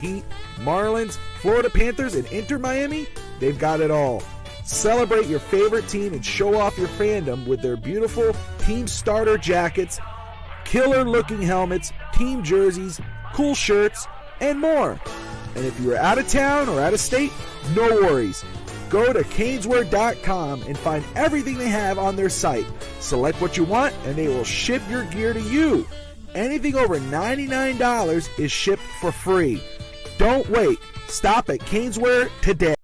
Heat, Marlins, Florida Panthers, and Inter Miami, they've got it all. Celebrate your favorite team and show off your fandom with their beautiful team starter jackets, killer-looking helmets, team jerseys, cool shirts, and more. And if you're out of town or out of state, no worries. Go to caneswear.com and find everything they have on their site. Select what you want, and they will ship your gear to you. Anything over $99 is shipped for free. Don't wait. Stop at Caneswear today.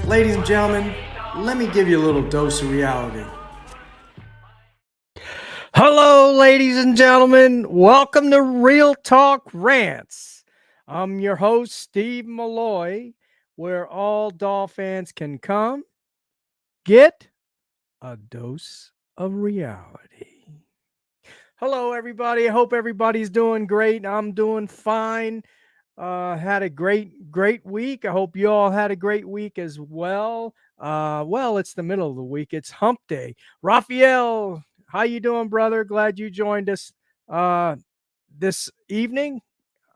Ladies and gentlemen, let me give you a little dose of reality. Hello, ladies and gentlemen. Welcome to Real Talk Rants. I'm your host, Steve Molloy, where all Dolphins can come get a dose of reality. Hello, everybody. I hope everybody's doing great. I'm doing fine. Had a great week. I hope you all had a great week as well. Well, it's the middle of the week. It's hump day. Raphael, how you doing, brother? Glad you joined us this evening.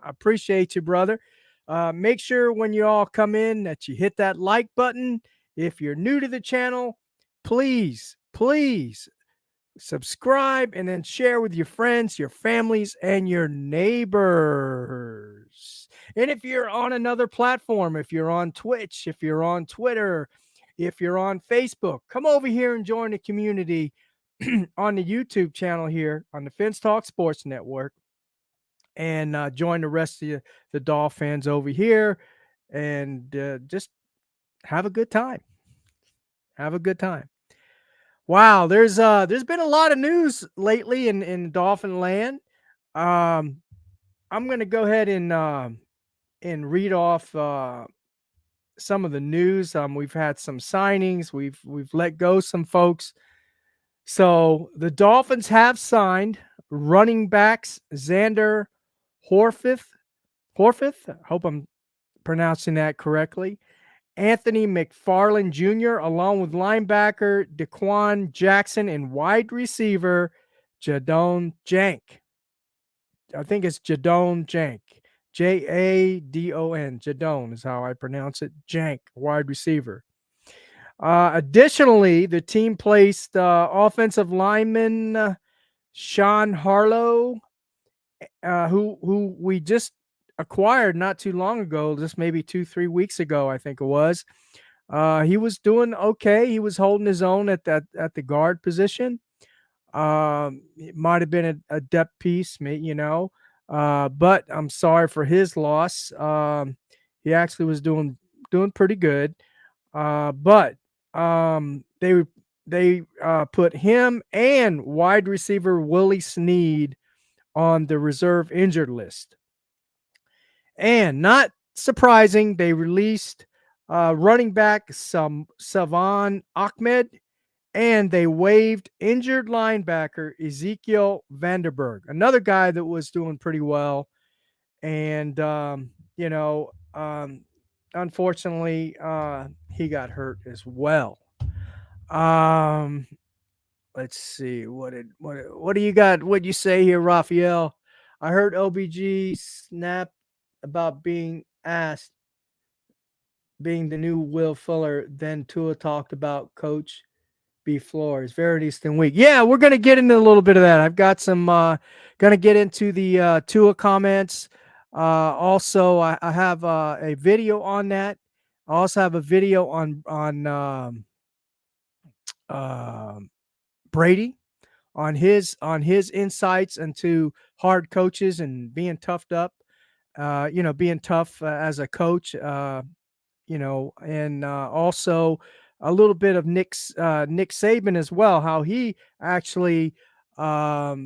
I appreciate you, brother. Make sure when you all come in that you hit that like button. If you're new to the channel, please subscribe and then share with your friends, your families, and your neighbors. And if you're on another platform, if you're on Twitch, if you're on Twitter, if you're on Facebook, come over here and join the community on the YouTube channel here on the Fins Talk Sports Network, and join the rest of the Dolphins over here, and just have a good time. Have a good time. Wow, there's been a lot of news lately in Dolphin land. I'm gonna go ahead and read off some of the news. We've had some signings. We've let go some folks. So the Dolphins have signed running backs Xander Horfith. I hope I'm pronouncing that correctly. Anthony McFarland Jr., along with linebacker Daquan Jackson and wide receiver Jadon Jank. I think it's Jadon Jank. Jadon. Jadon is how I pronounce it. Jank, wide receiver. Additionally, the team placed offensive lineman Sean Harlow, who we just acquired not too long ago, just maybe 2-3 weeks ago, I think it was. He was doing okay. He was holding his own at the guard position. It might have been a depth piece, but I'm sorry for his loss. He actually was doing pretty good. But they put him and wide receiver Willie Snead on the reserve injured list. And not surprising, they released running back Savon Ahmed, and they waived injured linebacker Ezekiel Vanderberg, another guy that was doing pretty well. And, unfortunately, he got hurt as well. Let's see. What do you got? What you say here, Raphael? I heard OBG snap about being asked being the new Will Fuller. Then Tua talked about coach Beat Flores, Veridistan week. Yeah, we're gonna get into a little bit of that. I've got some gonna get into the Tua comments. Also, I have a video on that. I also have a video on Brady, on his insights into hard coaches and being toughed up. Being tough as a coach. And also a little bit of Nick Saban as well, how he actually talks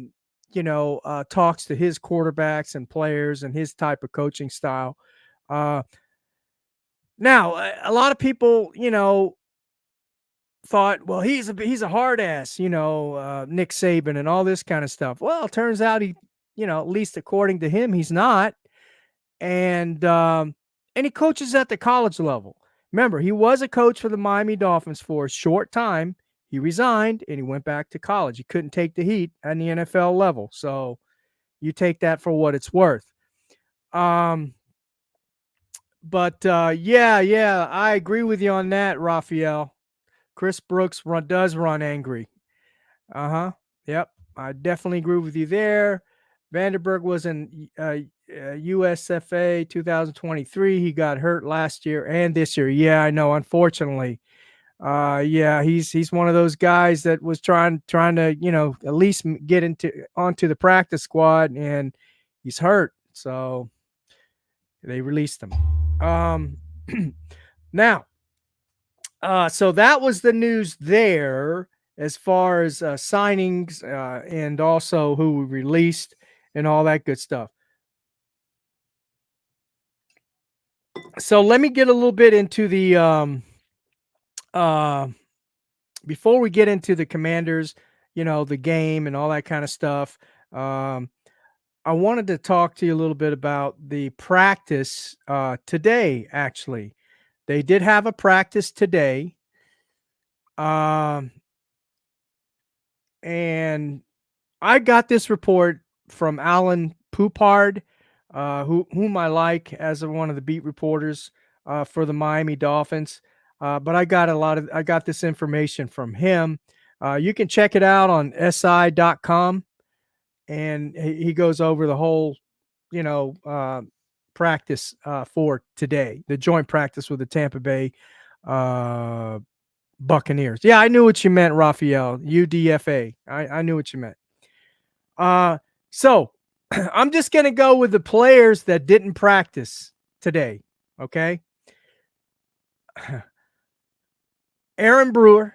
to his quarterbacks and players and his type of coaching style. Now, a lot of people, thought, well, he's a hard ass, Nick Saban and all this kind of stuff. Well, it turns out he, at least according to him, he's not. And he coaches at the college level. Remember, he was a coach for the Miami Dolphins for a short time. He resigned and he went back to college. He couldn't take the heat at the NFL level. So you take that for what it's worth. Yeah, I agree with you on that, Raphael. Chris Brooks does run angry. Yep, I definitely agree with you there. Vandenberg was in USFA 2023. He got hurt last year and this year. Yeah, I know. Unfortunately, he's one of those guys that was trying to at least get onto the practice squad, and he's hurt. So they released him. Now, so that was the news there as far as signings and also who we released and all that good stuff. So let me get a little bit into the before we get into the Commanders, the game and all that kind of stuff. I wanted to talk to you a little bit about the practice today. Actually, they did have a practice today. And I got this report from Alan Poupard, whom I like as one of the beat reporters for the Miami Dolphins. But I got this information from him. You can check it out on si.com, and he goes over the whole, practice for today, the joint practice with the Tampa Bay Buccaneers. Yeah, I knew what you meant, Raphael. UDFA. I knew what you meant. So I'm just going to go with the players that didn't practice today. Okay. Aaron Brewer,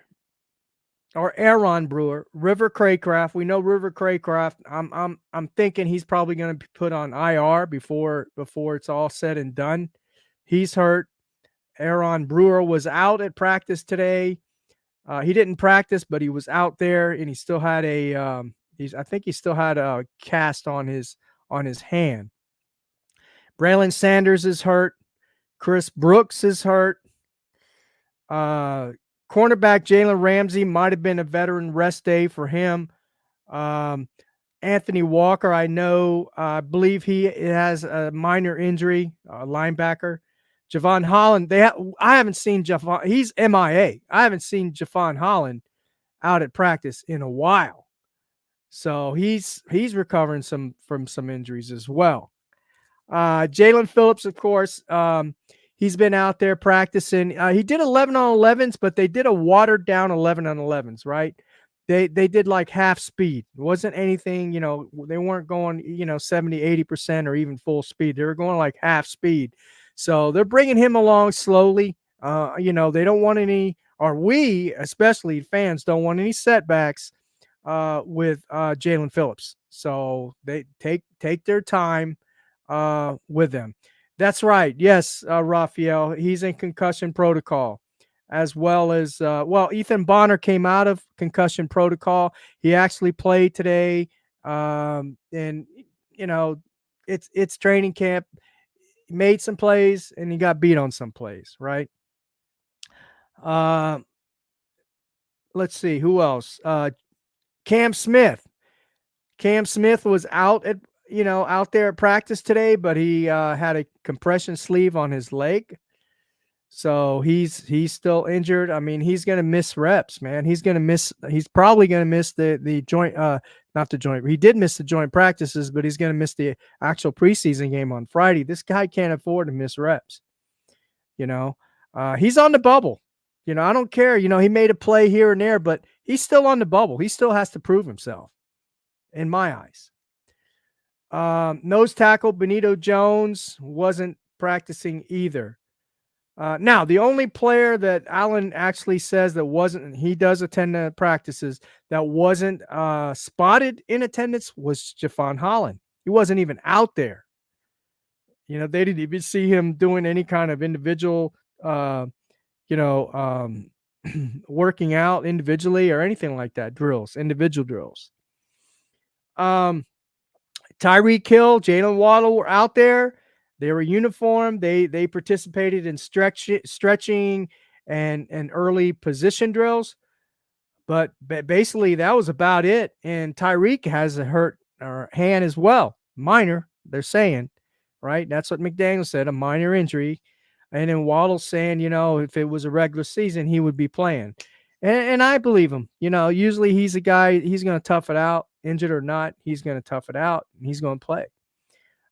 River Craycraft. We know River Craycraft. I'm thinking he's probably going to be put on IR before it's all said and done. He's hurt. Aaron Brewer was out at practice today. He didn't practice, but he was out there, and he still had I think he still had a cast on his hand. Braylon Sanders is hurt. Chris Brooks is hurt. Cornerback Jalen Ramsey might have been a veteran rest day for him. Anthony Walker, I believe he has a minor injury, linebacker. Javon Holland, I haven't seen Javon. He's MIA. I haven't seen Javon Holland out at practice in a while. So he's recovering from some injuries as well. Jalen Phillips, of course, he's been out there practicing. He did 11 on 11s, but they did a watered down 11 on 11s, right? They did like half speed. It wasn't anything, they weren't going, 70, 80% or even full speed. They were going like half speed. So they're bringing him along slowly. They don't want any, or we, especially fans, don't want any setbacks with Jalen Phillips. So they take their time with them. That's right. Yes, Raphael, he's in concussion protocol, as well as Ethan Bonner came out of concussion protocol. He actually played today, and it's training camp. He made some plays and he got beat on some plays, right? Let's see who else. Cam Smith. Cam Smith was out there at practice today, but he had a compression sleeve on his leg. So he's still injured. I mean, he's gonna miss reps, man. He's probably gonna miss the joint not the joint. He did miss the joint practices, but he's gonna miss the actual preseason game on Friday. This guy can't afford to miss reps. You know, he's on the bubble. I don't care. He made a play here and there, but he's still on the bubble. He still has to prove himself, in my eyes. Nose tackle Benito Jones wasn't practicing either. Now, the only player that Allen actually says that wasn't, he does attend the practices, that wasn't spotted in attendance was Jafon Holland. He wasn't even out there. They didn't even see him doing any kind of individual, working out individually or anything like that. Individual drills. Tyreek Hill, Jalen Waddle were out there. They were uniformed. They participated in stretching and early position drills. But basically, that was about it. And Tyreek has a hurt hand as well. Minor, they're saying, right? That's what McDaniel said, a minor injury. And then Waddle's saying, if it was a regular season, he would be playing. And I believe him. Usually he's a guy, he's going to tough it out, injured or not. He's going to tough it out, and he's going to play.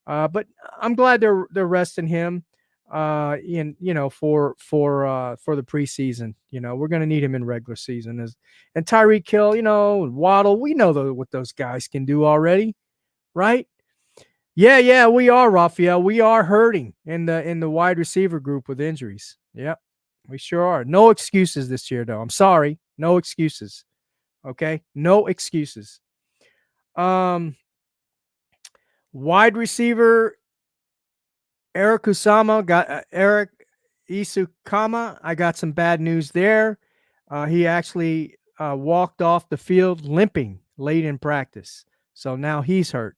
But I'm glad they're resting him for the preseason. We're going to need him in regular season. And Tyreek Hill, Waddle, we know what those guys can do already, right? Yeah, we are, Raphael. We are hurting in the wide receiver group with injuries. Yep, we sure are. No excuses this year, though. I'm sorry. No excuses. Okay? No excuses. Wide receiver Eric Isukama. I got some bad news there. He actually walked off the field limping late in practice. So now he's hurt.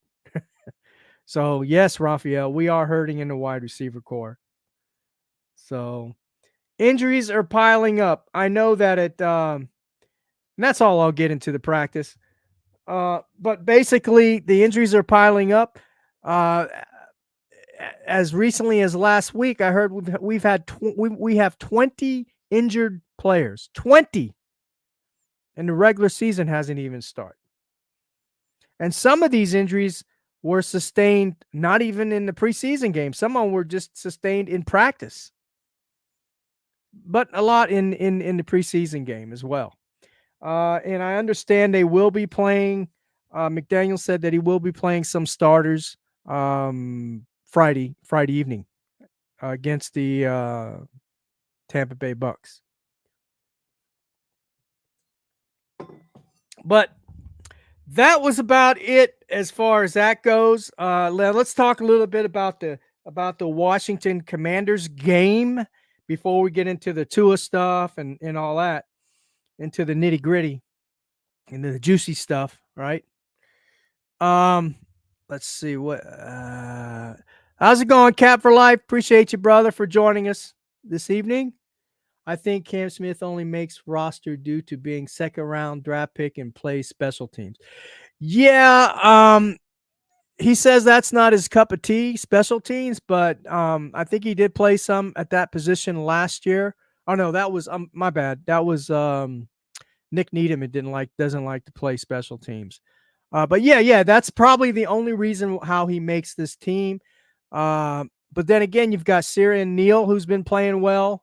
So, yes, Raphael, we are hurting in the wide receiver core. So, injuries are piling up. I know that and that's all I'll get into the practice. But basically, the injuries are piling up. As recently as last week, I heard we have 20 injured players. 20. And the regular season hasn't even started. And some of these injuries were sustained not even in the preseason game. Some of them were just sustained in practice, but a lot in the preseason game as well. And I understand they will be playing. McDaniel said that he will be playing some starters Friday evening against the Tampa Bay Bucks. But that was about it as far as that goes. Let's talk a little bit about the Washington Commanders game before we get into the Tua stuff and all that, into the nitty gritty, into the juicy stuff, right? Let's see what. How's it going, Cap for Life? Appreciate you, brother, for joining us this evening. I think Cam Smith only makes roster due to being second round draft pick and plays special teams. Yeah, he says that's not his cup of tea, special teams, but I think he did play some at that position last year. Oh no, that was my bad. That was Nick Needham. Doesn't like to play special teams. But yeah, that's probably the only reason how he makes this team. But then again, you've got Sirian Neal, who's been playing well.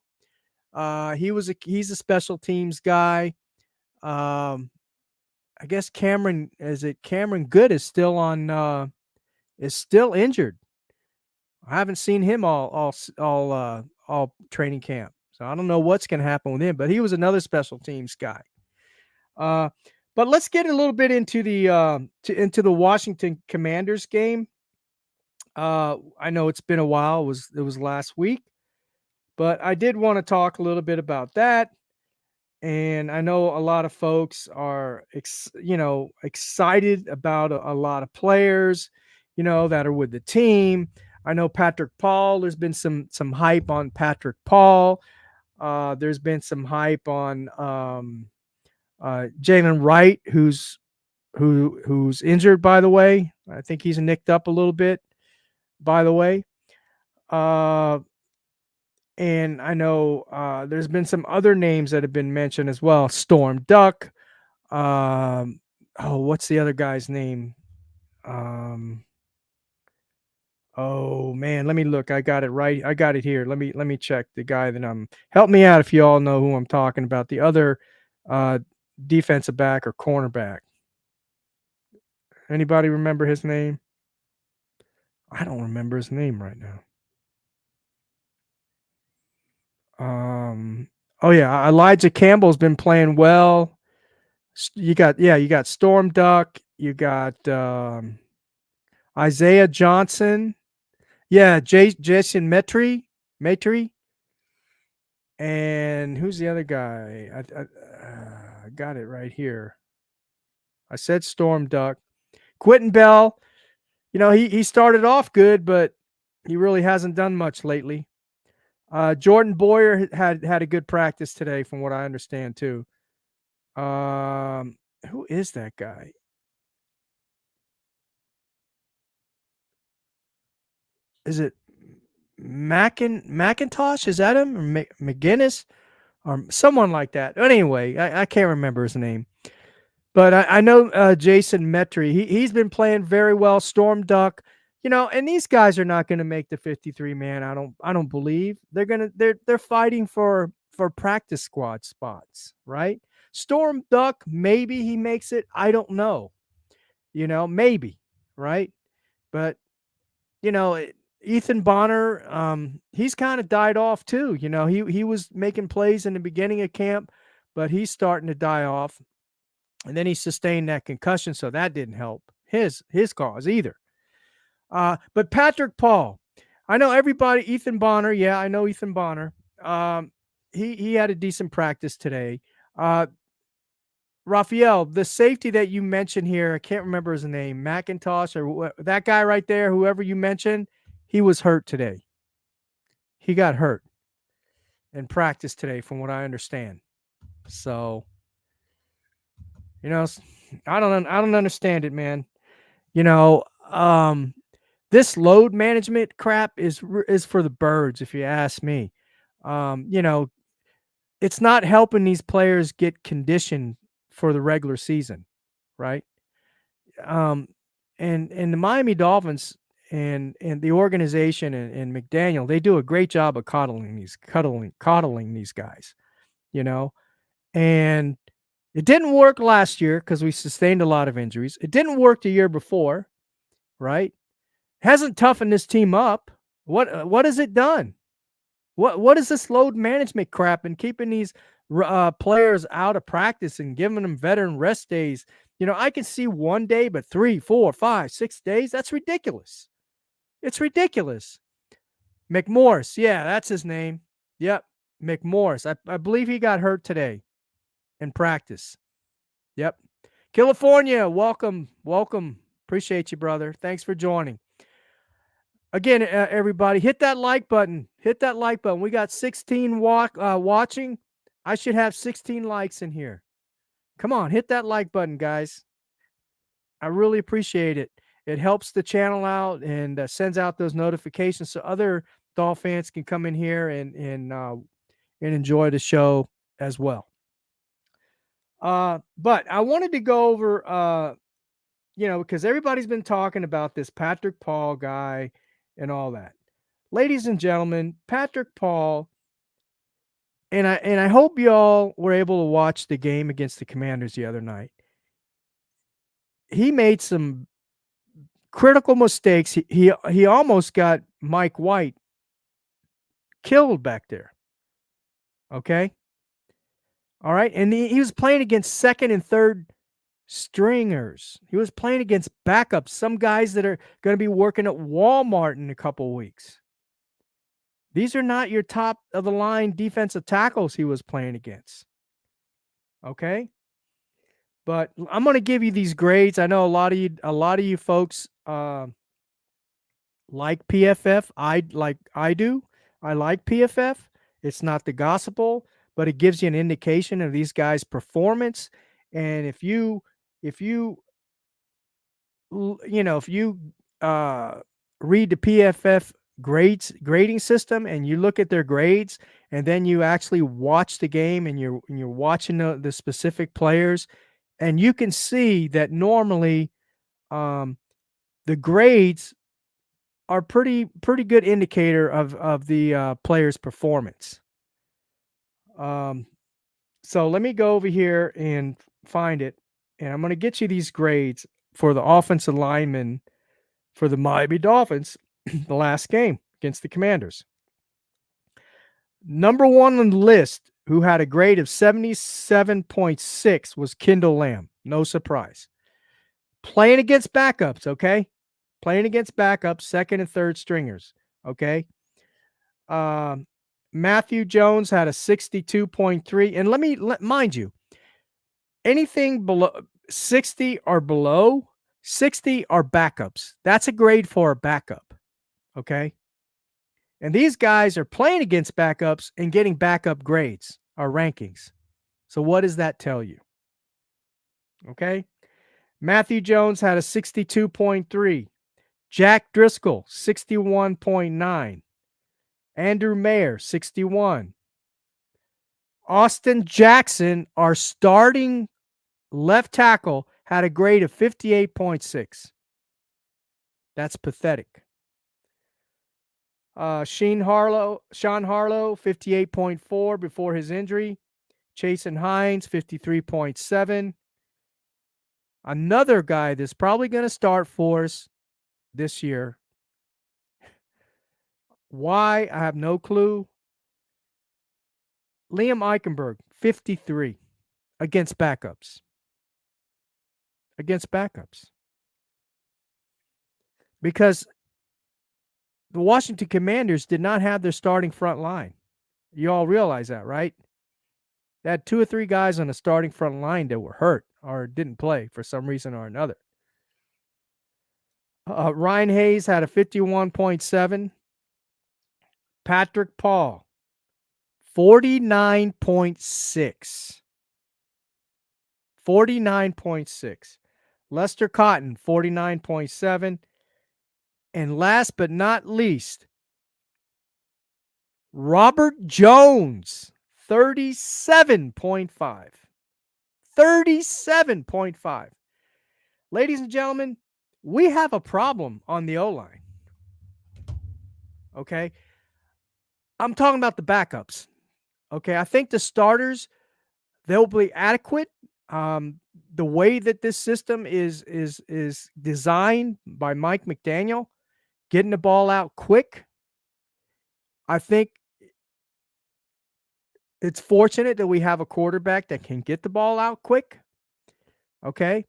He's a special teams guy. I guess Cameron Good is still injured. I haven't seen him all training camp, so I don't know what's going to happen with him. But he was another special teams guy. But let's get a little bit into the Washington Commanders game. I know it's been a while. It was last week, but I did want to talk a little bit about that. And I know a lot of folks are, excited about a lot of players, that are with the team. I know Patrick Paul. There's been some hype on Patrick Paul. There's been some hype on Jalen Wright, who's injured, by the way. I think he's nicked up a little bit, by the way. And And I know there's been some other names that have been mentioned as well. Storm Duck. What's the other guy's name? Oh man, let me look. I got it right. I got it here. Let me check the guy that I'm. Help me out if you all know who I'm talking about. The other defensive back or cornerback. Anybody remember his name? I don't remember his name right now. Oh yeah, Elijah Campbell's been playing well. You got Storm Duck. You got Isaiah Johnson. Yeah, Jason Metry. And who's the other guy? I got it right here. I said Storm Duck. Quentin Bell. You know, he started off good, but he really hasn't done much lately. Jordan Boyer had a good practice today, from what I understand too. Who is that guy? Is it McIntosh? Is that him? Or McGinnis? Or someone like that. Anyway, I can't remember his name. But I know Jason Metry. He's been playing very well. Storm Duck, you know, and these guys are not going to make the 53 man. I don't believe they're fighting for practice squad spots, right? Storm Duck, maybe he makes it. I don't know. You know, maybe, right? But you know, Ethan Bonner, he's kind of died off too. You know, he was making plays in the beginning of camp, but he's starting to die off. And then he sustained that concussion, so that didn't help his cause either. But Patrick Paul, I know everybody. Ethan Bonner, yeah, I know Ethan Bonner. He had a decent practice today. Raphael, the safety that you mentioned here, I can't remember his name, McIntosh or that guy right there, whoever you mentioned, he was hurt today. He got hurt in practice today, from what I understand. So, you know, I don't understand it, man. You know, this load management crap is for the birds, if you ask me. You know, it's not helping these players get conditioned for the regular season, right? And the Miami Dolphins and the organization and McDaniel, they do a great job of coddling these guys, you know. And it didn't work last year because we sustained a lot of injuries. It didn't work the year before, right? Hasn't toughened this team up. What has it done? What is this load management crap and keeping these players out of practice and giving them veteran rest days? You know, I can see 1 day, but 3, 4, 5, 6 days. That's ridiculous. It's ridiculous. McMorris, yeah, that's his name. Yep, McMorris. I believe he got hurt today in practice. Yep. California, welcome. Appreciate you, brother. Thanks for joining. Again, everybody, hit that like button. Hit that like button. We got 16 watching. I should have 16 likes in here. Come on, hit that like button, guys. I really appreciate it. It helps the channel out and sends out those notifications so other Dolphin fans can come in here and enjoy the show as well. But I wanted to go over, you know, because everybody's been talking about this Patrick Paul guy and all that. Ladies and gentlemen, Patrick Paul, and I hope y'all were able to watch the game against the Commanders the other night. He made some critical mistakes. He almost got Mike White killed back there. Okay? All right? And he was playing against second and third stringers. He was playing against backups, some guys that are going to be working at Walmart in a couple of weeks. These are not your top of the line defensive tackles he was playing against. Okay? But I'm going to give you these grades. I know a lot of you folks like PFF. I do. I like PFF. It's not the gospel, but it gives you an indication of these guys' performance. And if you read the PFF grading system, and you look at their grades, and then you actually watch the game, and you're watching the specific players, and you can see that normally the grades are pretty good indicator of the player's performance. So let me go over here and find it, and I'm going to get you these grades for the offensive lineman for the Miami Dolphins the last game against the Commanders. Number one on the list, who had a grade of 77.6, was Kendall Lamb. No surprise. Playing against backups, okay? Playing against backups, second and third stringers, okay? Matthew Jones had a 62.3. And mind you, anything below 60 or below, 60 are backups. That's a grade for a backup, okay? And these guys are playing against backups and getting backup grades or rankings. So what does that tell you? Okay. Matthew Jones had a 62.3. Jack Driscoll, 61.9. Andrew Mayer, 61. Austin Jackson, our starting left tackle, had a grade of 58.6. That's pathetic. Sean Harlow, 58.4 before his injury. Chasen Hines, 53.7. Another guy that's probably going to start for us this year. Why? I have no clue. Liam Eichenberg, 53 against backups. Against backups. Because the Washington Commanders did not have their starting front line. You all realize that, right? They had 2 or 3 guys on the starting front line that were hurt or didn't play for some reason or another. Ryan Hayes had a 51.7. Patrick Paul, 49.6. 49.6. Lester Cotton, 49.7. And last but not least, Robert Jones, 37.5. 37.5. Ladies and gentlemen, we have a problem on the O-line. Okay? I'm talking about the backups. Okay? I think the starters, they'll be adequate. The way that this system is designed by Mike McDaniel, getting the ball out quick, I think it's fortunate that we have a quarterback that can get the ball out quick. Okay.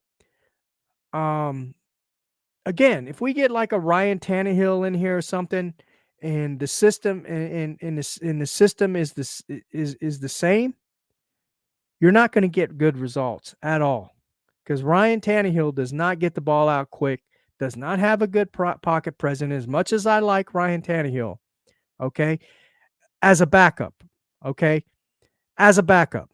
Again, if we get like a Ryan Tannehill in here or something, and the system in the system is the same, you're not going to get good results at all. Because Ryan Tannehill does not get the ball out quick, does not have a good pocket presence. As much as I like Ryan Tannehill, okay, as a backup, okay, as a backup.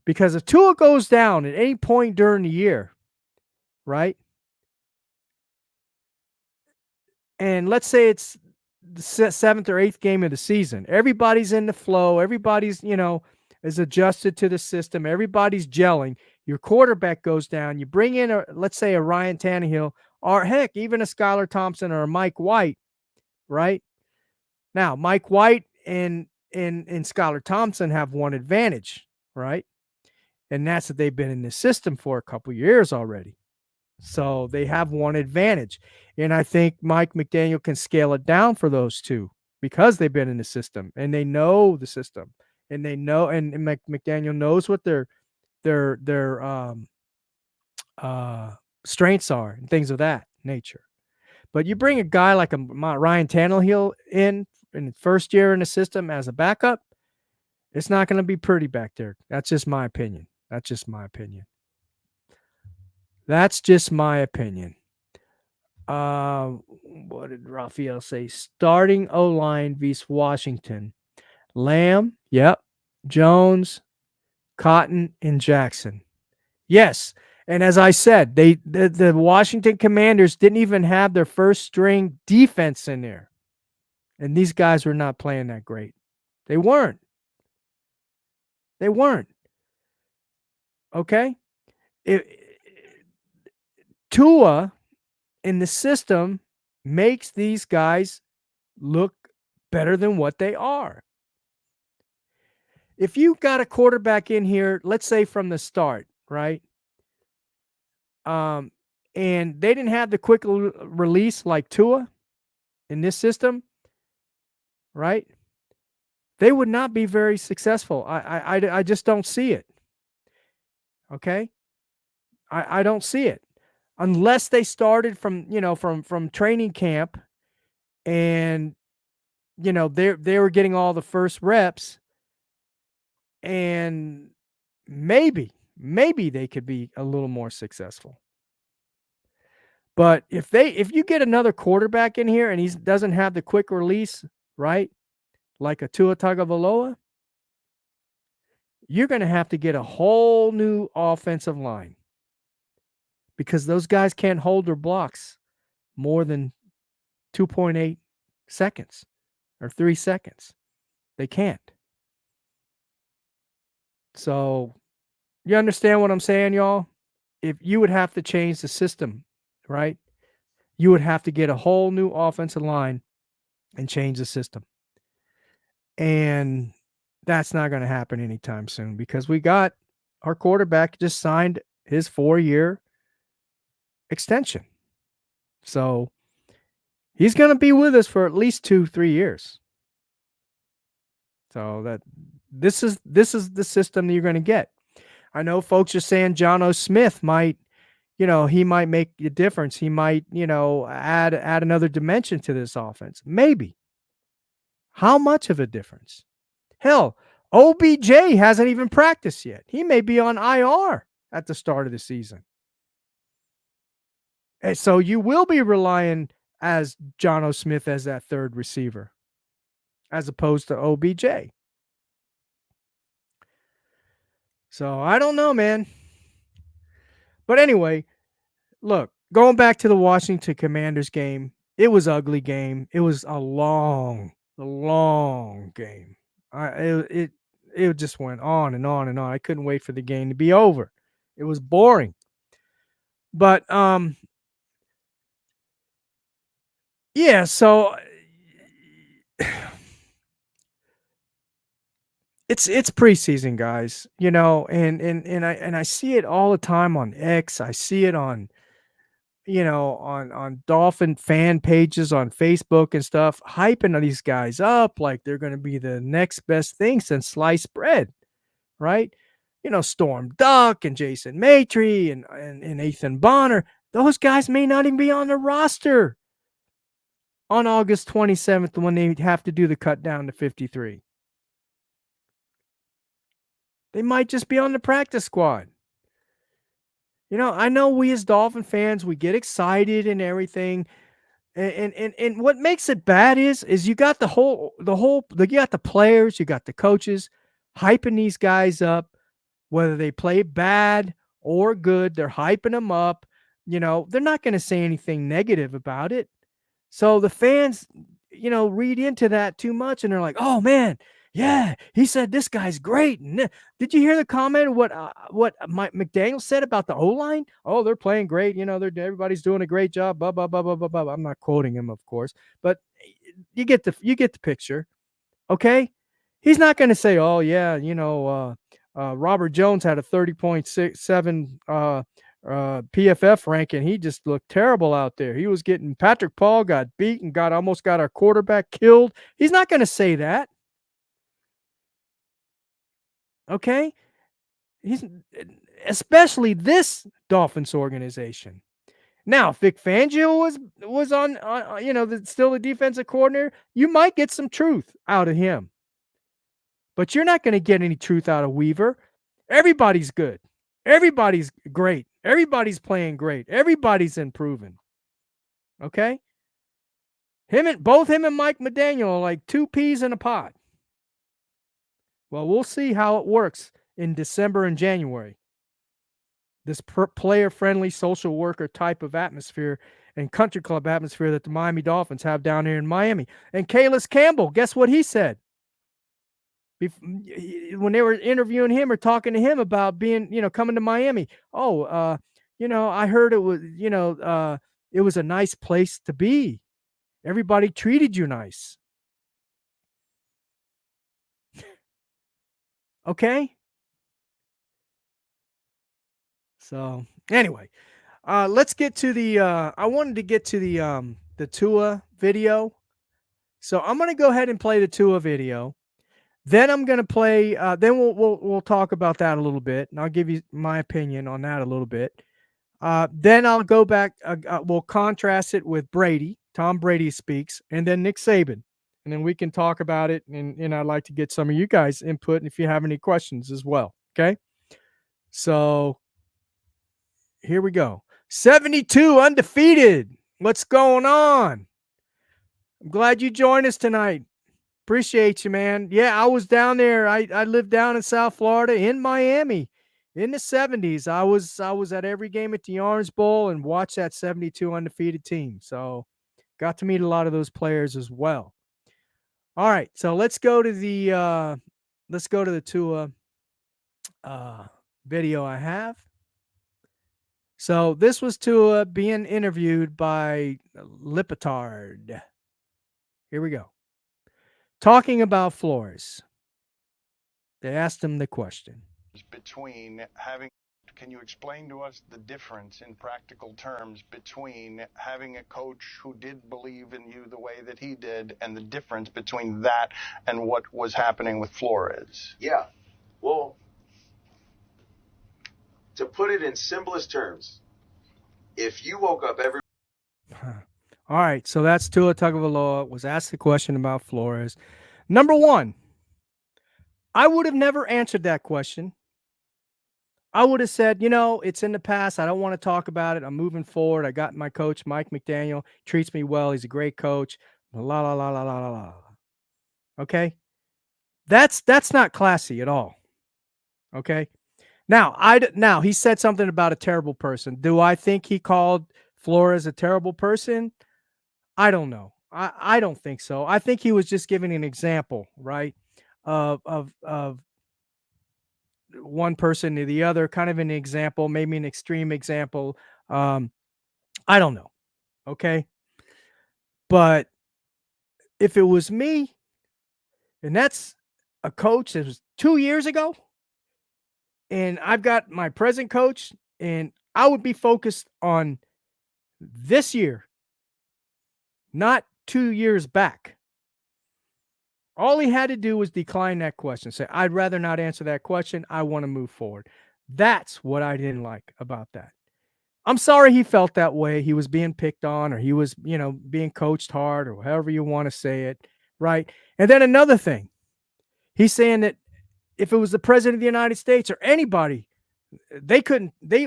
Because if Tua goes down at any point during the year, right, and let's say it's the 7th or 8th game of the season, everybody's in the flow, everybody's, is adjusted to the system, everybody's gelling, your quarterback goes down, you bring in, let's say, a Ryan Tannehill, or heck, even a Skylar Thompson or a Mike White, right? Now, Mike White and Skylar Thompson have one advantage, right? And that's that they've been in the system for a couple years already. So they have one advantage. And I think Mike McDaniel can scale it down for those two because they've been in the system and they know the system. And they know, and McDaniel knows what their strengths are and things of that nature. But you bring a guy like a Ryan Tannehill in the first year in the system as a backup, it's not going to be pretty back there. That's just my opinion. That's just my opinion. What did Raphael say? Starting O-line vs. Washington. Lamb, yep. Jones, Cotton, and Jackson. Yes. And as I said, the Washington Commanders didn't even have their first string defense in there. And these guys were not playing that great. They weren't. They weren't. Okay? Tua in the system makes these guys look better than what they are. If you got a quarterback in here, let's say from the start, right? And they didn't have the quick release like Tua in this system, right? They would not be very successful. I just don't see it. Okay, I don't see it unless they started from from training camp, and they were getting all the first reps, and maybe they could be a little more successful. But if you get another quarterback in here and he doesn't have the quick release, right, like a Tua Tagovailoa, you're going to have to get a whole new offensive line because those guys can't hold their blocks more than 2.8 seconds or 3 seconds. They can't. So you understand what I'm saying, y'all? If you would have to change the system, right? You would have to get a whole new offensive line and change the system. And that's not going to happen anytime soon because we got our quarterback just signed his 4-year extension. So he's going to be with us for at least 2-3 years. So that this is the system that you're going to get. I know folks are saying John O. Smith might, he might make a difference. He might, add another dimension to this offense. Maybe. How much of a difference? Hell, OBJ hasn't even practiced yet. He may be on IR at the start of the season. And so you will be relying as John O. Smith as that third receiver, as opposed to OBJ. So I don't know, man. But anyway, look, going back to the Washington Commanders game, it was an ugly game. It was a long game. It just went on and on and on. I couldn't wait for the game to be over. It was boring. But yeah, so it's preseason, guys, and I see it all the time on X. I see it on on Dolphin fan pages on Facebook and stuff, hyping these guys up like they're going to be the next best thing since sliced bread, right? Storm Duck and Jason Maitre and Ethan Bonner. Those guys may not even be on the roster on August 27th when they have to do the cut down to 53. They might just be on the practice squad. I know we as Dolphin fans, we get excited and everything. And what makes it bad is you got you got the players, you got the coaches hyping these guys up, whether they play bad or good, they're hyping them up. They're not going to say anything negative about it. So the fans, read into that too much and they're like, oh man, yeah, he said this guy's great. And did you hear the comment what Mike McDaniel said about the O-line? Oh, they're playing great. Everybody's doing a great job. Blah, blah, blah, blah, blah, blah. I'm not quoting him, of course, but you get the picture. Okay. He's not going to say, oh yeah, Robert Jones had a 30.67 PFF ranking. He just looked terrible out there. He was getting Patrick Paul got beat and almost got our quarterback killed. He's not going to say that. Okay, he's especially this Dolphins organization. Now, if Vic Fangio was on still the defensive coordinator, you might get some truth out of him, but you're not going to get any truth out of Weaver. Everybody's good. Everybody's great. Everybody's playing great. Everybody's improving. Okay, both him and Mike McDaniel are like two peas in a pod. Well, we'll see how it works in December and January. This player-friendly social worker type of atmosphere and country club atmosphere that the Miami Dolphins have down here in Miami. And Kalis Campbell, guess what he said? When they were interviewing him or talking to him about being, coming to Miami. Oh, I heard it was, it was a nice place to be. Everybody treated you nice. Okay. So anyway, let's get to the, I wanted to get to the Tua video. So I'm going to go ahead and play the Tua video. Then I'm going to play, then we'll talk about that a little bit, and I'll give you my opinion on that a little bit. Then I'll go back, we'll contrast it with Brady, Tom Brady speaks, and then Nick Saban. And then we can talk about it, and I'd like to get some of you guys' input, and if you have any questions as well, okay? So here we go. 72 undefeated. What's going on? I'm glad you joined us tonight. Appreciate you, man. Yeah, I was down there. I lived down in South Florida, in Miami, in the 70s. I was at every game at the Orange Bowl and watched that 72 undefeated team. So got to meet a lot of those players as well. All right, so let's go to the Tua video I have. So this was Tua being interviewed by Lipitard. Here we go. Talking about Flores. They asked him the question. Between having, can you explain to us the difference in practical terms between having a coach who did believe in you the way that he did, and the difference between that and what was happening with Flores? Yeah. Well, to put it in simplest terms, if you woke up every... All right, so that's Tua Tagovailoa was asked the question about Flores. Number one, I would have never answered that question. I would have said, it's in the past. I don't want to talk about it. I'm moving forward. I got my coach, Mike McDaniel, treats me well. He's a great coach. La, la, la, la, la, la, la. Okay? That's not classy at all. Okay? Now he said something about a terrible person. Do I think he called Flores a terrible person? I don't know. I don't think so. I think he was just giving an example, right? Of one person to the other, kind of an example, maybe an extreme example. I don't know. Okay. But if it was me, and that's a coach that was 2 years ago, and I've got my present coach, and I would be focused on this year, not 2 years back. All he had to do was decline that question. Say, I'd rather not answer that question. I want to move forward. That's what I didn't like about that. I'm sorry he felt that way. He was being picked on, or he was, being coached hard, or however you want to say it, right? And then another thing, he's saying that if it was the president of the United States or anybody, they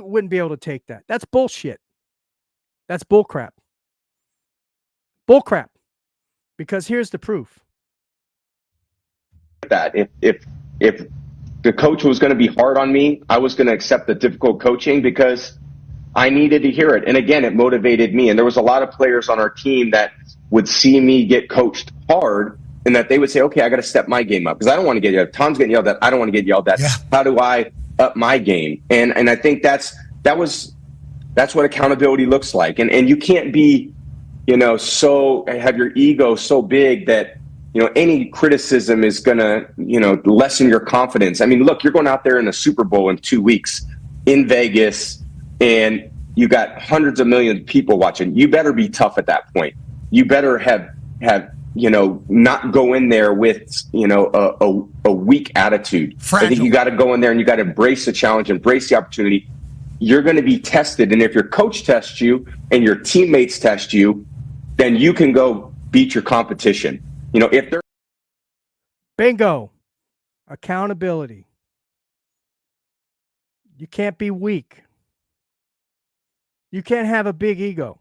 wouldn't be able to take that. That's bullshit. That's bullcrap. Bullcrap. Because here's the proof. That if the coach was going to be hard on me, I was going to accept the difficult coaching because I needed to hear it. And again, it motivated me. And there was a lot of players on our team that would see me get coached hard, and that they would say, okay, I got to step my game up because I don't want to get yelled at. Tom's getting yelled at. I don't want to get yelled at. Yeah. How do I up my game? And I think that's what accountability looks like. And you can't be, so have your ego so big that, any criticism is going to, lessen your confidence. I mean, look, you're going out there in the Super Bowl in 2 weeks in Vegas, and you got hundreds of millions of people watching. You better be tough at that point. You better have not go in there with, a weak attitude. Fragile. I think you got to go in there and you got to embrace the challenge, embrace the opportunity. You're going to be tested. And if your coach tests you and your teammates test you, then you can go beat your competition. If they're... Bingo. Accountability. You can't be weak. You can't have a big ego.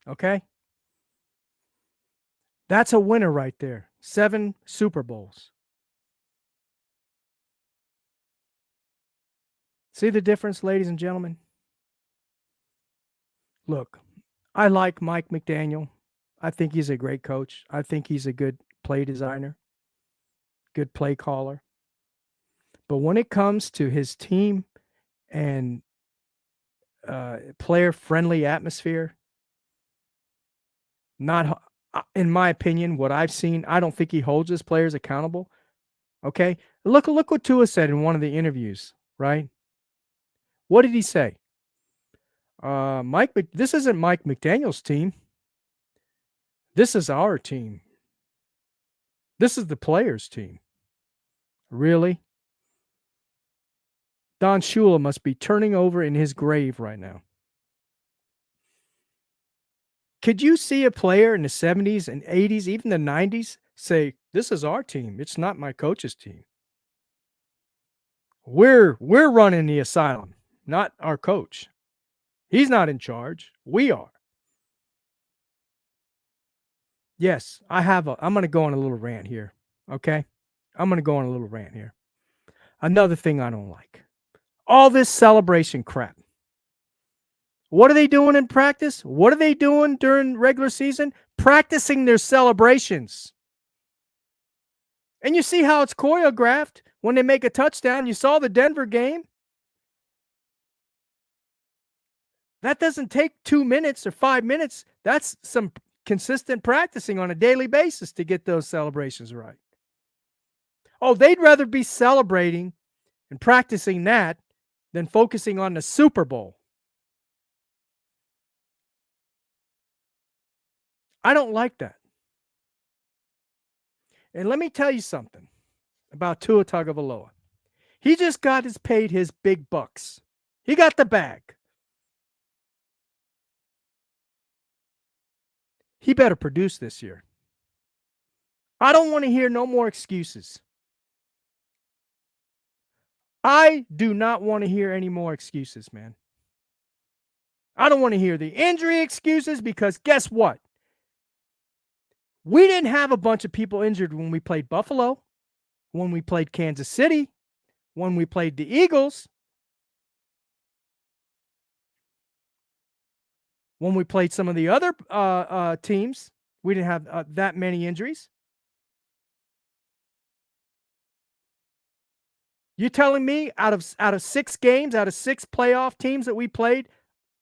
Okay? That's a winner right there. 7 Super Bowls. See the difference, ladies and gentlemen? Look, I like Mike McDaniel. I think he's a great coach. I think he's a good play designer, good play caller. But when it comes to his team and player-friendly atmosphere, not in my opinion, what I've seen, I don't think he holds his players accountable. Okay, look what Tua said in one of the interviews. Right? What did he say? This isn't Mike McDaniel's team. This is our team. This is the players' team. Really? Don Shula must be turning over in his grave right now. Could you see a player in the 70s and 80s, even the 90s, say, this is our team. It's not my coach's team. We're running the asylum, not our coach. He's not in charge. We are. Yes, I'm going to go on a little rant here. Okay? I'm going to go on a little rant here. Another thing I don't like. All this celebration crap. What are they doing in practice? What are they doing during regular season? Practicing their celebrations. And you see how it's choreographed when they make a touchdown. You saw the Denver game. That doesn't take 2 minutes or 5 minutes. That's some consistent practicing on a daily basis to get those celebrations right. Oh, they'd rather be celebrating and practicing that than focusing on the Super Bowl. I don't like that. And let me tell you something about Tua Tagovailoa. He just paid his big bucks. He got the bag. He better produce this year. I don't want to hear no more excuses. I do not want to hear any more excuses, man. I don't want to hear the injury excuses because guess what? We didn't have a bunch of people injured when we played Buffalo, when we played Kansas City, when we played the Eagles, when we played some of the other teams. We didn't have that many injuries. You telling me out of 6 games, out of 6 playoff teams that we played,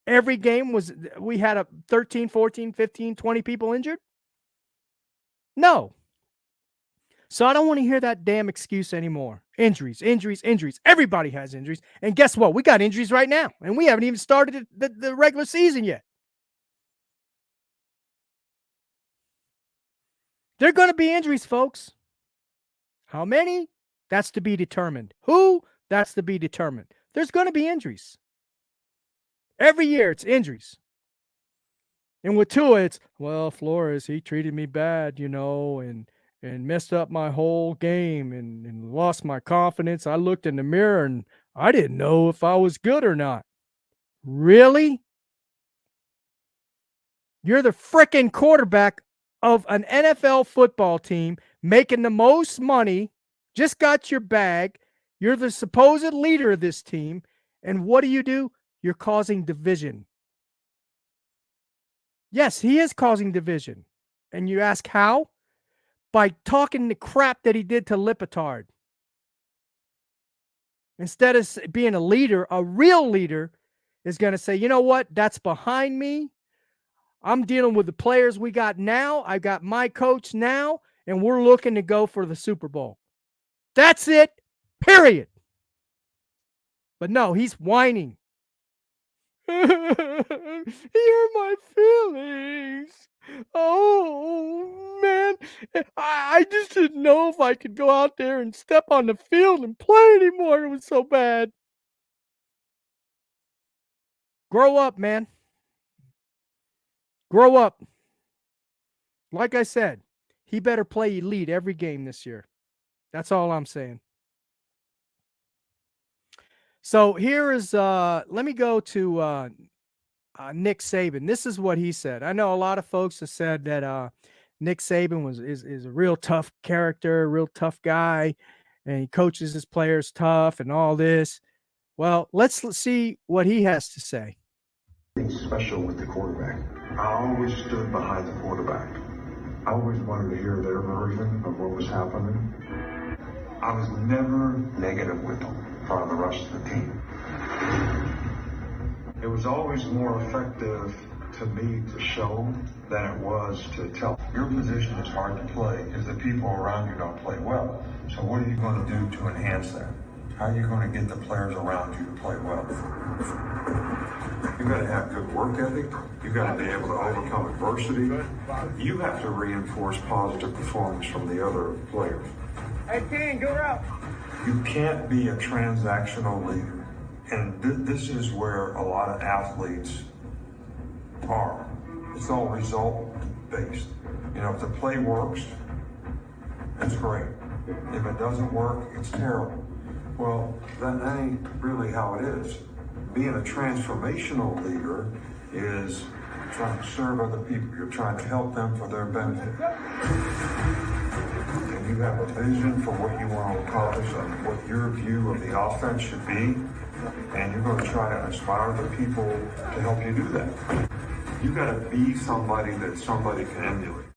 every game we had 13, 14, 15, 20 people injured? No. So I don't want to hear that damn excuse anymore. Injuries. Everybody has injuries. And guess what? We got injuries right now. And we haven't even started the regular season yet. There are going to be injuries, folks. How many? That's to be determined. Who? That's to be determined. There's going to be injuries. Every year it's injuries. And with Tua, it's, well, Flores, he treated me bad, and messed up my whole game and lost my confidence. I looked in the mirror and I didn't know if I was good or not. Really? You're the frickin' quarterback of an NFL football team making the most money, just got your bag. You're the supposed leader of this team. And what do? You're causing division. Yes, he is causing division. And you ask how? By talking the crap that he did to Lipitard. Instead of being a leader, a real leader is going to say, you know what? That's behind me. I'm dealing with the players we got now. I got my coach now, and we're looking to go for the Super Bowl. That's it, period. But no, he's whining. Hurt my feelings. Oh, man. I just didn't know if I could go out there and step on the field and play anymore. It was so bad. Grow up, man. Grow up. Like I said, he better play elite every game this year. That's all I'm saying. So here is, let me go to Nick Saban. This is what he said. I know a lot of folks have said that Nick Saban is a real tough character, a real tough guy, and he coaches his players tough and all this. Well, let's see what he has to say. something special with the quarterback. I always stood behind the quarterback. I always wanted to hear their version of what was happening. I was never negative with them for the rest of the team. It was always more effective to me to show than it was to tell. Your position is hard to play because the people around you don't play well. So what are you going to do to enhance that? How are you going to get the players around you to play well? You got to have good work ethic. You got to be able to overcome adversity. You have to reinforce positive performance from the other players. Hey, King, go out. You can't be a transactional leader. And this is where a lot of athletes are. It's all result-based. You know, if the play works, that's great. If it doesn't work, it's terrible. Well, that ain't really how it is. Being a transformational leader is trying to serve other people. You're trying to help them for their benefit. And you have a vision for what you want to accomplish and what your view of the offense should be. And you're going to try to inspire the people to help you do that. You got to be somebody that somebody can emulate.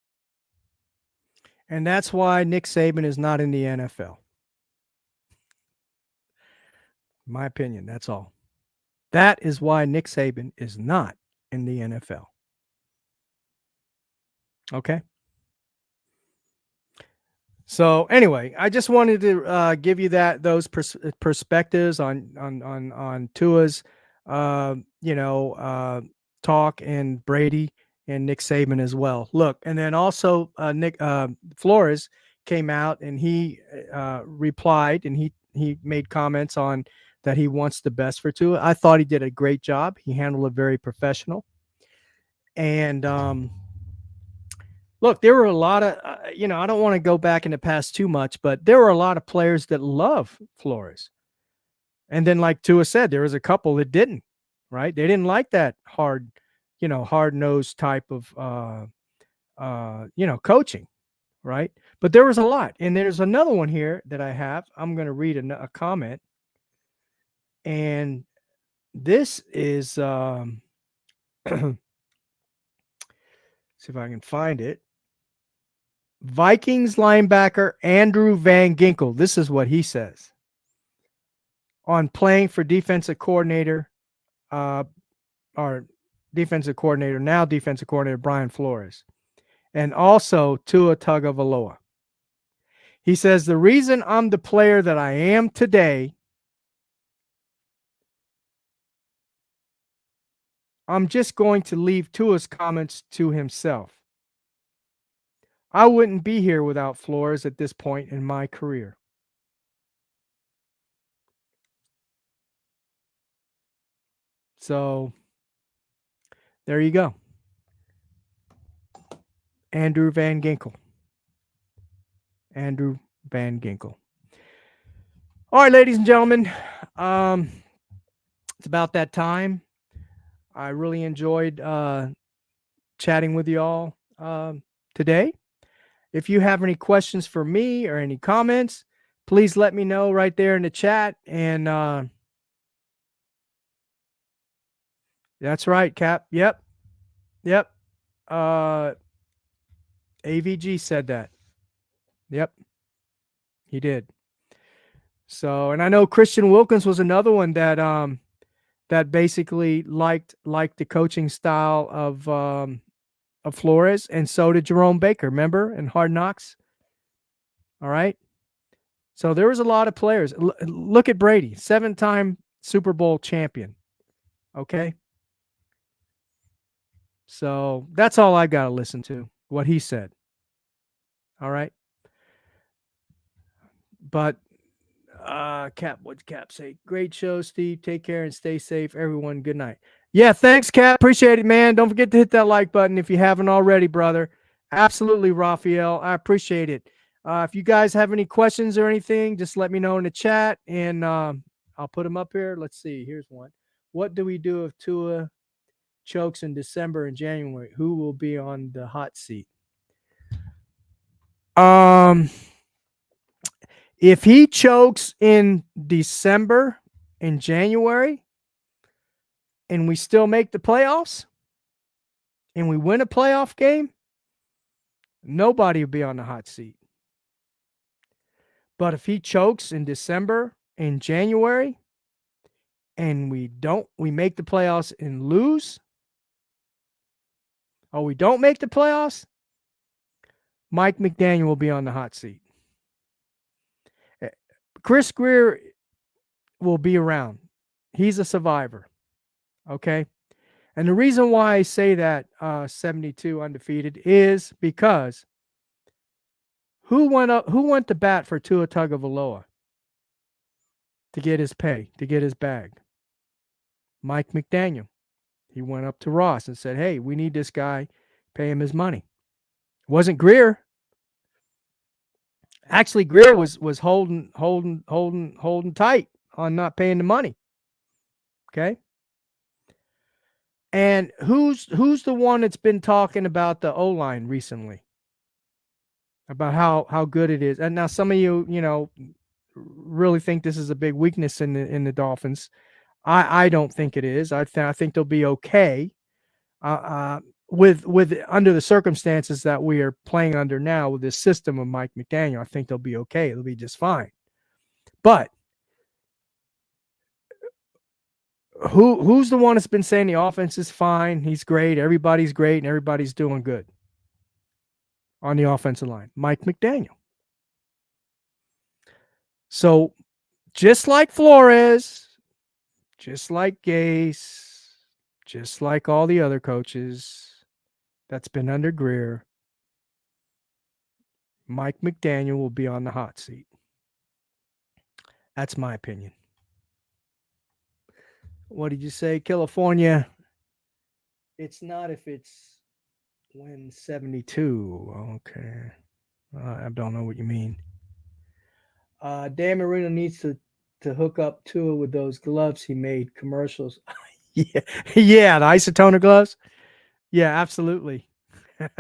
And that's why Nick Saban is not in the NFL. My opinion, that's all. That is why Nick Saban is not in the NFL. Okay. So anyway, I just wanted to give you those perspectives on Tua's talk, and Brady and Nick Saban as well. Look, and then also Nick Flores came out and he replied, and he made comments on that he wants the best for Tua. I thought he did a great job. He handled it very professional. And look, there were a lot of, I don't want to go back in the past too much, but there were a lot of players that love Flores. And then, like Tua said, there was a couple that didn't, right? They didn't like that hard-nosed type of, coaching, right? But there was a lot. And there's another one here that I have. I'm going to read a comment. And this is, see if I can find it. Vikings linebacker Andrew Van Ginkel. This is what he says on playing for defensive coordinator Brian Flores, and also Tua Tagovailoa. He says, the reason I'm the player that I am today, I'm just going to leave Tua's comments to himself. I wouldn't be here without Flores at this point in my career. So there you go. Andrew Van Ginkel. Andrew Van Ginkel. All right, ladies and gentlemen, it's about that time. I really enjoyed chatting with you all today. If you have any questions for me or any comments, please let me know right there in the chat. And that's right, Cap. Yep. AVG said that. Yep, he did. So, and I know Christian Wilkins was another one that that basically liked the coaching style of Flores, and so did Jerome Baker, remember, in Hard Knocks? All right. So there was a lot of players. Look at Brady, 7-time Super Bowl champion. Okay. So that's all I got to listen to, what he said. All right. But Cap, what'd Cap say? Great show, Steve. Take care and stay safe. Everyone, good night. Yeah, thanks, Cap. Appreciate it, man. Don't forget to hit that like button if you haven't already, brother. Absolutely, Raphael. I appreciate it. If you guys have any questions or anything, just let me know in the chat, and I'll put them up here. Let's see. Here's one. What do we do if Tua chokes in December and January? Who will be on the hot seat? If he chokes in December and January, and we still make the playoffs and we win a playoff game, nobody will be on the hot seat. But if he chokes in December and January and we make the playoffs and lose, or we don't make the playoffs, Mike McDaniel will be on the hot seat. Chris Grier will be around. He's a survivor. Okay. And the reason why I say that 72 undefeated is because who went to bat for Tua Tagovailoa to get his pay, to get his bag? Mike McDaniel. He went up to Ross and said, "Hey, we need this guy, pay him his money." It wasn't Grier. Actually, Grier was holding tight on not paying the money. Okay. And who's the one that's been talking about the O-line recently? About how good it is. And now some of you, really think this is a big weakness in the Dolphins. I don't think it is. I think they'll be okay. With under the circumstances that we are playing under now with this system of Mike McDaniel, I think they'll be okay. It'll be just fine. But who's the one that's been saying the offense is fine, he's great, everybody's great, and everybody's doing good on the offensive line? Mike McDaniel. So just like Flores, just like Gase, just like all the other coaches that's been under Grier, Mike McDaniel will be on the hot seat. That's my opinion. What did you say, California? It's not if it's when 72. Okay. I don't know what you mean. Dan Marino needs to hook up Tua with those gloves he made commercials. Yeah, the isotoner gloves. Yeah, absolutely. I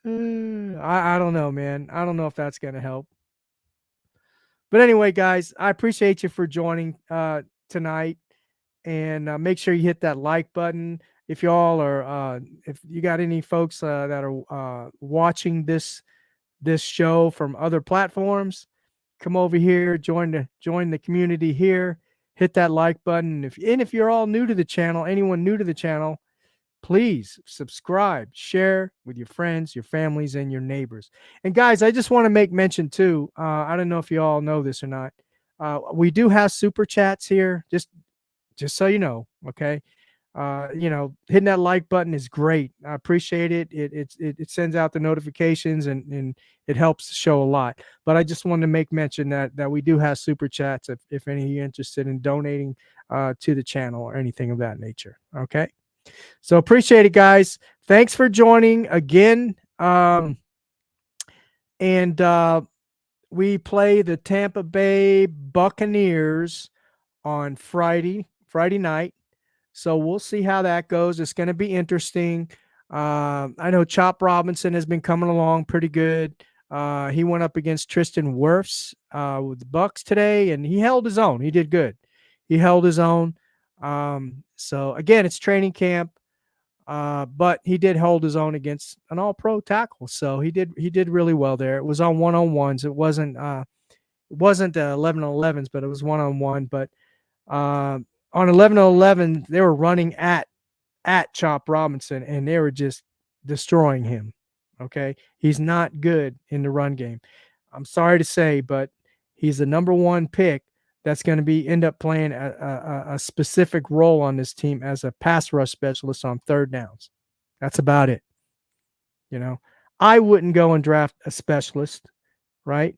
don't know, man. I don't know if that's going to help. But anyway, guys, I appreciate you for joining tonight. And make sure you hit that like button. If y'all are, if you got any folks that are watching this show from other platforms, come over here, join the community here. Hit that like button. If you're all new to the channel, anyone new to the channel, please subscribe, share with your friends, your families, and your neighbors. And guys, I just want to make mention too. I don't know if you all know this or not. We do have super chats here. Just so you know, okay. Hitting that like button is great. I appreciate it. It sends out the notifications and it helps the show a lot. But I just wanted to make mention that we do have super chats if any of you are interested in donating to the channel or anything of that nature. Okay. So appreciate it, guys. Thanks for joining again. We play the Tampa Bay Buccaneers on Friday night. So we'll see how that goes. It's going to be interesting. I know Chop Robinson has been coming along pretty good. He went up against Tristan Wirfs with the Bucs today, and he held his own. He did good. He held his own. So again, it's training camp, but he did hold his own against an all-pro tackle. So he did really well there. It was on one-on-ones. It wasn't 11-on-11s, but it was one-on-one. But on 11-on-11, they were running at Chop Robinson, and they were just destroying him. Okay, he's not good in the run game. I'm sorry to say, but he's the number one pick that's going to end up playing a specific role on this team as a pass rush specialist on third downs. That's about it. I wouldn't go and draft a specialist, right,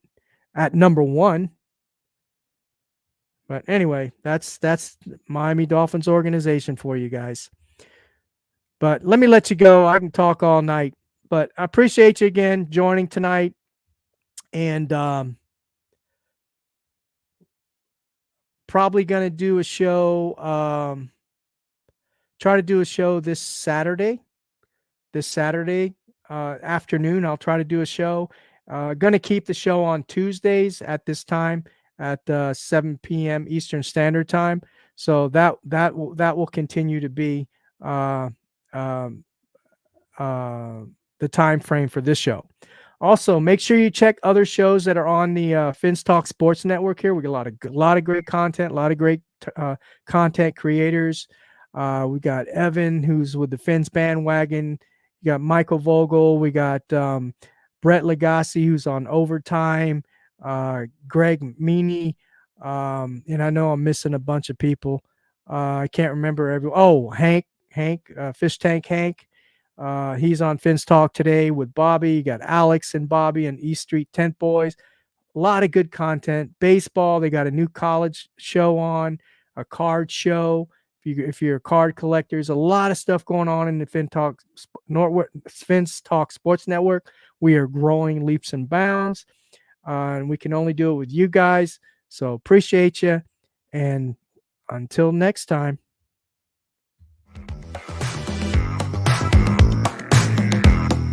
at number one. But anyway, that's Miami Dolphins organization for you guys. But let me let you go. I can talk all night. But I appreciate you again joining tonight. And probably going to do a show, try to do a show this Saturday afternoon. I'll try to do a show. Going to keep the show on Tuesdays at this time at 7 p.m. Eastern Standard Time. So that will continue to be the time frame for this show. Also, make sure you check other shows that are on the Fins Talk Sports Network here. We got a lot of great content, a lot of great content creators. We got Evan, who's with the Fins bandwagon. You got Michael Vogel. We got Brett Legassi, who's on Overtime. Greg Meany. And I know I'm missing a bunch of people. I can't remember everyone. Oh, Hank, Fish Tank Hank. He's on Fins Talk today with Bobby. You got Alex and Bobby and East Street Tent Boys. A lot of good content. Baseball, they got a new college show on, a card show. If you're a card collector, there's a lot of stuff going on in the Fins Talk Sports Network. We are growing leaps and bounds, and we can only do it with you guys. So appreciate you. And until next time.